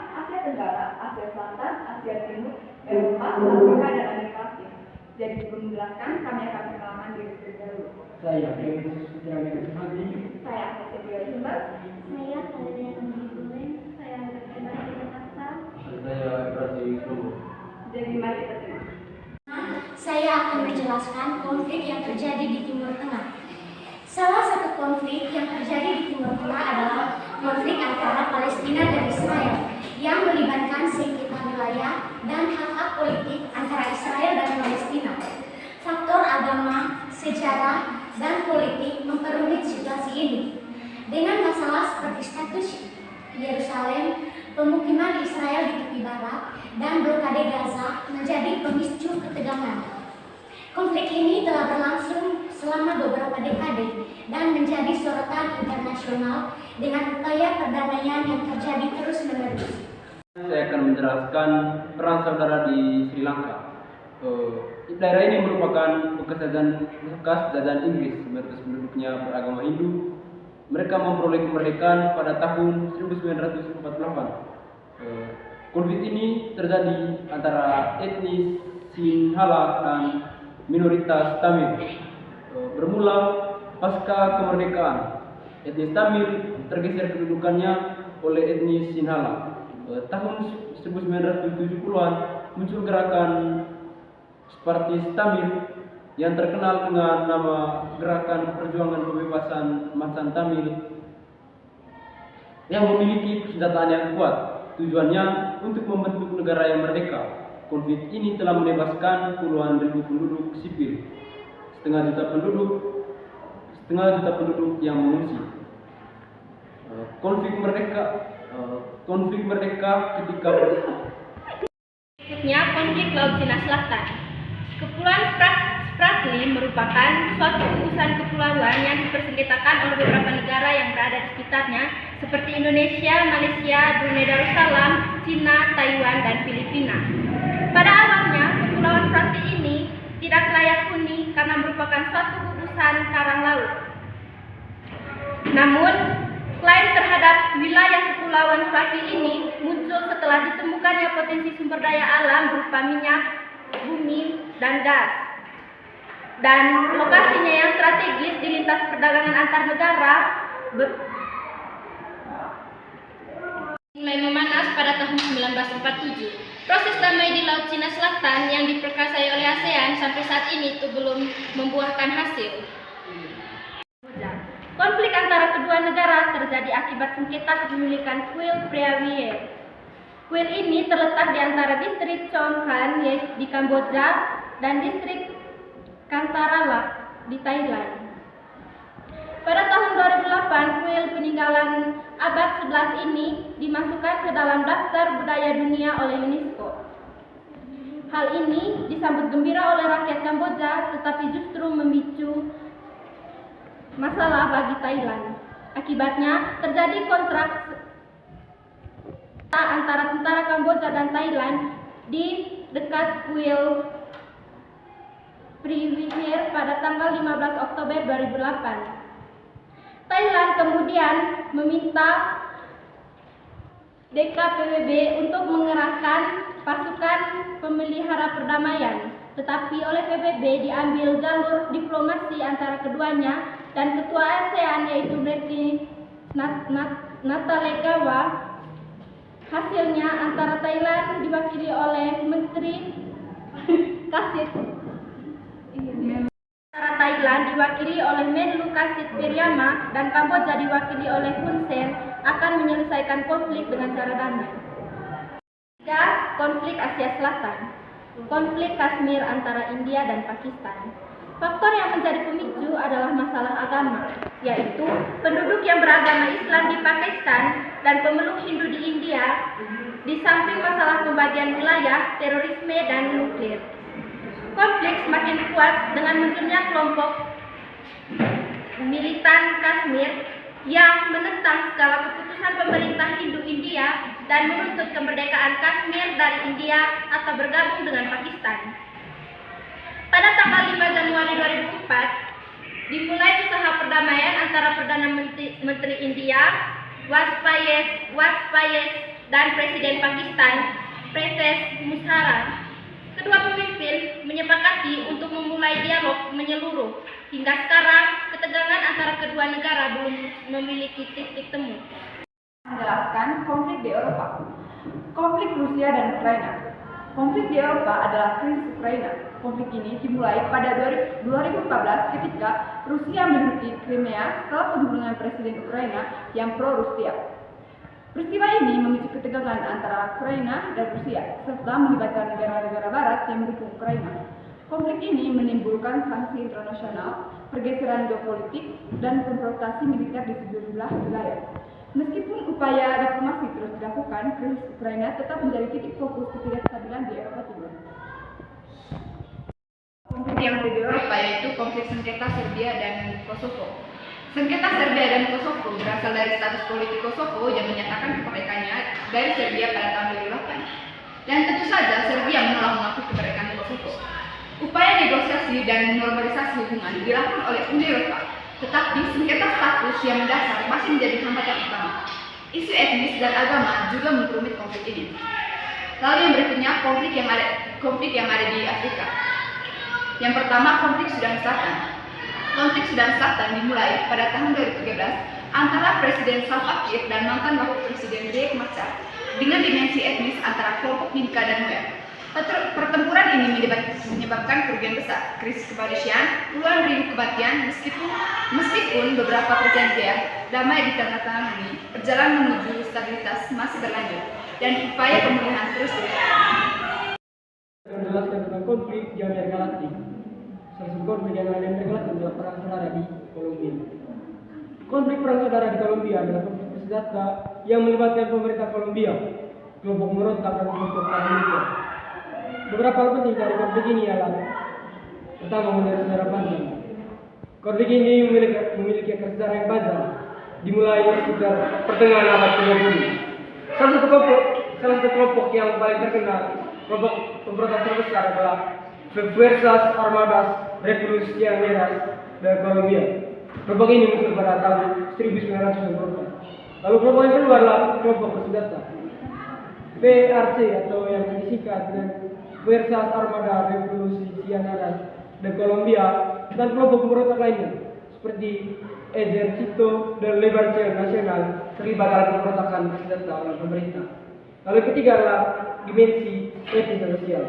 Asia Tenggara, Asia Selatan, Asia Timur, Eropa, Afrika, dan Amerika Latin. Jadi sebelum menjelaskan, kami akan perkenalkan diri terlebih dahulu. Saya Kevin Sutriana Hadi. Saya Cecilia Sumbas. Saya Valeria Anggi. Saya Berkena Jakarta. Saya Prasi Sumo. Jadi mari kita simak. Saya akan menjelaskan konflik yang terjadi di Timur Tengah. Salah satu konflik yang terjadi di Timur Tengah adalah konflik antara Palestina dan Israel yang melibatkan sengketa wilayah dan hak-hak politik antara Israel dan Palestina. Faktor agama, sejarah, dan politik memperumit situasi ini. Dengan masalah seperti status Yerusalem, pemukiman Israel di tepi barat, dan blokade Gaza menjadi pemicu ketegangan. Konflik ini telah berlangsung selama beberapa dekade dan menjadi sorotan internasional dengan upaya perdamaian yang terjadi terus-menerus. Saya akan menjelaskan perang saudara di Sri Lanka. Daerah ini merupakan bekas jajahan Inggris, mayoritas penduduknya beragama Hindu. Mereka memperoleh kemerdekaan pada tahun 1948. Konflik ini terjadi antara etnis Sinhala dan minoritas Tamil. Bermula pasca kemerdekaan, etnis Tamil tergeser kedudukannya oleh etnis Sinhala. Tahun 1970-an muncul gerakan Separtis Tamil yang terkenal dengan nama Gerakan Perjuangan Pembebasan Macan Tamil yang memiliki persenjataan yang kuat. Tujuannya untuk membentuk negara yang merdeka. Konflik ini telah menewaskan puluhan ribu penduduk sipil, setengah juta penduduk yang mengungsi. Konflik merdeka ketika berikutnya konflik Laut Cina Selatan. Kepulauan Spratly merupakan suatu gugusan kepulauan yang dipersengketakan oleh beberapa negara yang berada di sekitarnya seperti Indonesia, Malaysia, Brunei Darussalam, Cina, Taiwan, dan Filipina. Pada awalnya, Kepulauan Spratly ini tidak layak huni karena merupakan suatu gugusan karang laut. Namun, klaim terhadap wilayah Kepulauan Spratly ini muncul setelah ditemukannya potensi sumber daya alam berupa minyak, bumi, dan gas. Dan lokasinya yang strategis di lintas perdagangan antar negara mulai memanas pada tahun 1947. Proses damai di Laut Cina Selatan yang diperkasai oleh ASEAN sampai saat ini itu belum membuahkan hasil. Konflik antara kedua negara terjadi akibat sengketa kepemilikan kuil Preah-Vihear. Kuil ini terletak di antara distrik Chon Kan di Kamboja dan distrik Kantaralak di Thailand. Pada tahun 2008, kuil peninggalan abad 11 ini dimasukkan ke dalam daftar budaya dunia oleh UNESCO. Hal ini disambut gembira oleh rakyat Kamboja, tetapi justru memicu masalah bagi Thailand. Akibatnya terjadi kontrak antara tentara Kamboja dan Thailand di dekat kuil Preah-Vihear pada tanggal 15 Oktober 2008. Thailand kemudian meminta DKPBB untuk mengerahkan pasukan pemelihara perdamaian, tetapi oleh PBB diambil jalur diplomasi antara keduanya dan ketua ASEAN yaitu Retno Natalegawa. Hasilnya antara Thailand diwakili oleh Menteri Kasit Thailand diwakili oleh Menlu Kasit Piryama dan Kamboja diwakili oleh Hun Sen akan menyelesaikan konflik dengan cara damai. 3. Konflik Asia Selatan. Konflik Kashmir antara India dan Pakistan. Faktor yang menjadi pemicu adalah masalah agama, yaitu penduduk yang beragama Islam di Pakistan dan pemeluk Hindu di India, di samping masalah pembagian wilayah, terorisme, dan nuklir. Konflik semakin kuat dengan munculnya kelompok militan Kashmir yang menentang segala keputusan pemerintah Hindu India dan menuntut kemerdekaan Kashmir dari India atau bergabung dengan Pakistan. Pada tanggal 5 Januari 2004, dimulai usaha perdamaian antara Perdana Menteri India Wajpayee dan Presiden Pakistan, Pervez Musharraf. Kedua pemimpin menyepakati untuk memulai dialog menyeluruh. Hingga sekarang, ketegangan antara kedua negara belum memiliki titik temu. Menjelaskan konflik di Eropa. Konflik Rusia dan Ukraina. Konflik di Eropa adalah krisis Ukraina. Konflik ini dimulai pada 2014 ketika Rusia menduduki Crimea setelah pembunuhan Presiden Ukraina yang pro-Rusia. Peristiwa ini memicu ketegangan antara Ukraina dan Rusia, serta melibatkan negara-negara Barat yang mendukung Ukraina. Konflik ini menimbulkan sanksi internasional, pergeseran geopolitik, dan konfrontasi militer di sejumlah wilayah. Meskipun upaya diplomasi terus dilakukan, krisis Ukraina tetap menjadi titik fokus ketidakstabilan di Eropa Timur. Konflik yang ada di Eropa yaitu konflik sengketa Serbia dan Kosovo. Sengketa Serbia dan Kosovo berasal dari status politik Kosovo yang menyatakan kemerdekaannya dari Serbia pada tahun 2008. Dan tentu saja Serbia menolak mengakui kemerdekaan Kosovo. Upaya negosiasi dan normalisasi hubungan dilakukan oleh Uni Eropa, tetapi sengketa status yang mendasar masih menjadi hambatan utama. Isu etnis dan agama juga memperumit konflik ini. Lalu yang berikutnya konflik yang ada di Afrika. Yang pertama, konflik Sudan Selatan. Konflik Sudan Selatan dimulai pada tahun 2013 antara Presiden Salva Kiir dan mantan wakil Presiden Riek Machar dengan dimensi etnis antara kelompok Dinka dan Nuer. Pertempuran ini menyebabkan kerugian besar, krisis kemanusiaan, puluhan ribu kematian, meskipun beberapa perjanjian damai ditandatangani, perjalanan menuju stabilitas masih berlanjut dan upaya pemulihan terus dilakukan. Menjelaskan tentang konflik di Amerika Latin. Salah satu konflik yang ada di Amerika Latin adalah perang saudara di Kolombia. Konflik perang saudara di Kolombia adalah konflik bersenjata yang melibatkan pemerintah Kolombia, kelompok pemberontak dan kelompok paramiliter. Beberapa hal penting dari konflik ini adalah pertama, mengenai sejarah panjang. Konflik ini memiliki sejarah yang panjang, dimulai sekitar pertengahan abad ke-20. Salah satu kelompok yang paling terkenal, kelompok pemberontak terbesar adalah Fuerzas Armadas Revolucionarias de Colombia. Kelompok ini muncul pada tahun 1994. Lalu kelompok yang kedua adalah kelompok bersenjata, FARC atau yang disingkat dengan Fuerzas Armadas Revolucionarias de Colombia, dan kelompok pemberontak lainnya seperti Ejército de Liberación Nacional terlibat dalam pemberontakan bersenjata oleh pemerintah. Lalu yang ketiga adalah dimensi etnis dan sosial.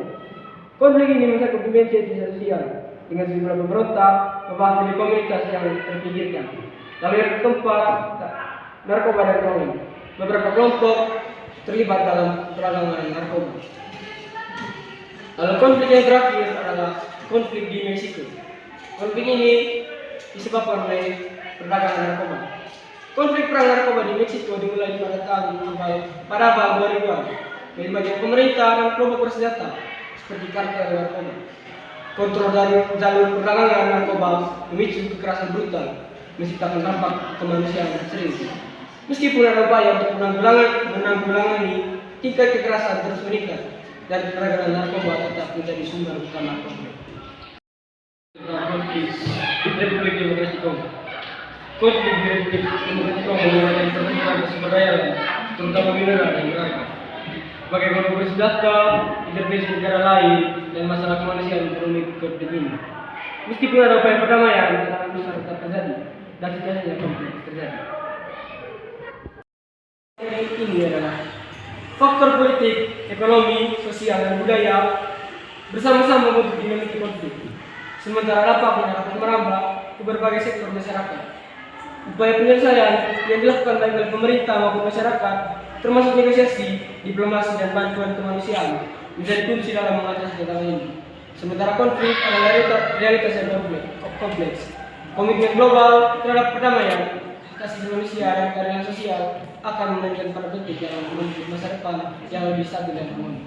Konflik ini mencakup dimensi etnis dan sosial dengan sejumlah pemberontak, mewakili komunitas yang terpinggirkan. Lalu yang keempat, narkoba dan rolling. Beberapa kelompok terlibat dalam perdagangan narkoba. Lalu konflik yang terakhir adalah konflik di Meksiko. Konflik ini disebabkan oleh perdagangan narkoba. Konflik perang narkoba di Meksiko dimulai pada abad 2000-an. Melibatkan pemerintah dan kelompok bersenjata seperti kartel narkoba. Kontrol dari jalur perdagangan narkoba memicu kekerasan brutal, menciptakan dampak kemanusiaan serius. Meskipun ada upaya untuk menanggulangi, tingkat kekerasan terus meningkat dan perdagangan narkoba tetap menjadi sumber utama konflik. Konflik Republik Demokrasi Kongo. Konflik di Republik Demokrasi Kongo merupakan pertempuran sumber daya alam, terutama mineral dan mineral. Sebagai kelompok bersenjata, intervensi negara lain, dan masalah kemanusiaan memperumit konflik ini. Meskipun ada upaya perdamaian, tekanan besar tetap terjadi, dan sejatinya konflik terjadi. Ini adalah faktor politik, ekonomi, sosial, dan budaya bersama-sama membentuk dinamika konflik. Sementara dampak yang dapat merambah ke berbagai sektor masyarakat. Upaya penyelesaian yang dilakukan baik oleh pemerintah maupun masyarakat, termasuk negosiasi, diplomasi, dan bantuan kemanusiaan, menjadi kunci dalam mengatasi tantangan ini. Sementara konflik adalah realitas yang kompleks. Komitmen global terhadap perdamaian, kasih manusia, dan keadilan sosial akan menentukan pada bentuk dalam menuju masa depan yang lebih stabil dan harmonis.